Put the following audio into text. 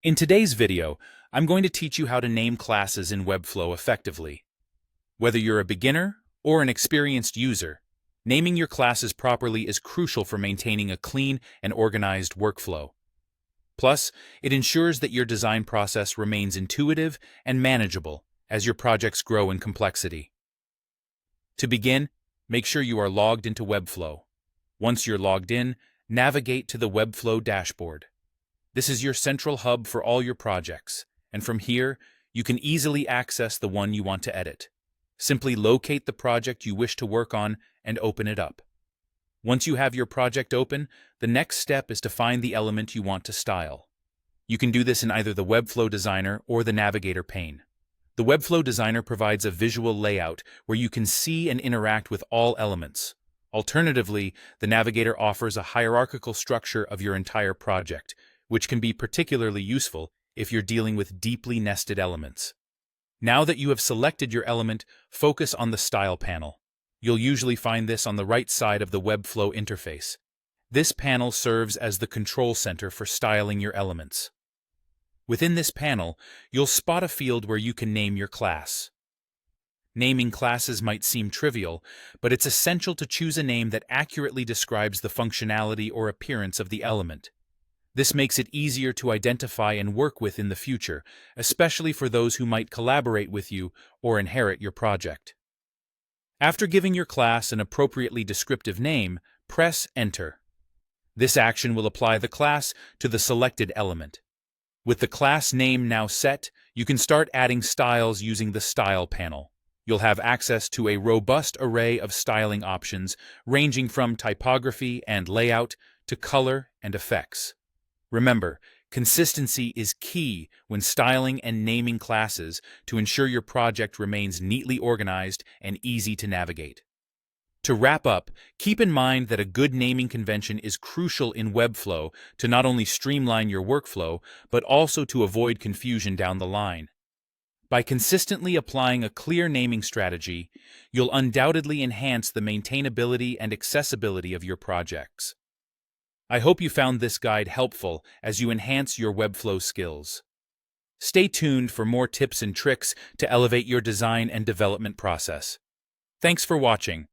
In today's video, I'm going to teach you how to name classes in Webflow effectively. Whether you're a beginner or an experienced user, naming your classes properly is crucial for maintaining a clean and organized workflow. Plus, it ensures that your design process remains intuitive and manageable as your projects grow in complexity. To begin, make sure you are logged into Webflow. Once you're logged in, navigate to the Webflow dashboard. This is your central hub for all your projects, and from here, you can easily access the one you want to edit. Simply locate the project you wish to work on and open it up. Once you have your project open, the next step is to find the element you want to style. You can do this in either the Webflow Designer or the Navigator pane. The Webflow Designer provides a visual layout where you can see and interact with all elements. Alternatively, the Navigator offers a hierarchical structure of your entire project, which can be particularly useful if you're dealing with deeply nested elements. Now that you have selected your element, focus on the Style panel. You'll usually find this on the right side of the Webflow interface. This panel serves as the control center for styling your elements. Within this panel, you'll spot a field where you can name your class. Naming classes might seem trivial, but it's essential to choose a name that accurately describes the functionality or appearance of the element. This makes it easier to identify and work with in the future, especially for those who might collaborate with you or inherit your project. After giving your class an appropriately descriptive name, press Enter. This action will apply the class to the selected element. With the class name now set, you can start adding styles using the Style panel. You'll have access to a robust array of styling options ranging from typography and layout to color and effects. Remember, consistency is key when styling and naming classes to ensure your project remains neatly organized and easy to navigate. To wrap up, keep in mind that a good naming convention is crucial in Webflow to not only streamline your workflow, but also to avoid confusion down the line. By consistently applying a clear naming strategy, you'll undoubtedly enhance the maintainability and accessibility of your projects. I hope you found this guide helpful as you enhance your Webflow skills. Stay tuned for more tips and tricks to elevate your design and development process. Thanks for watching.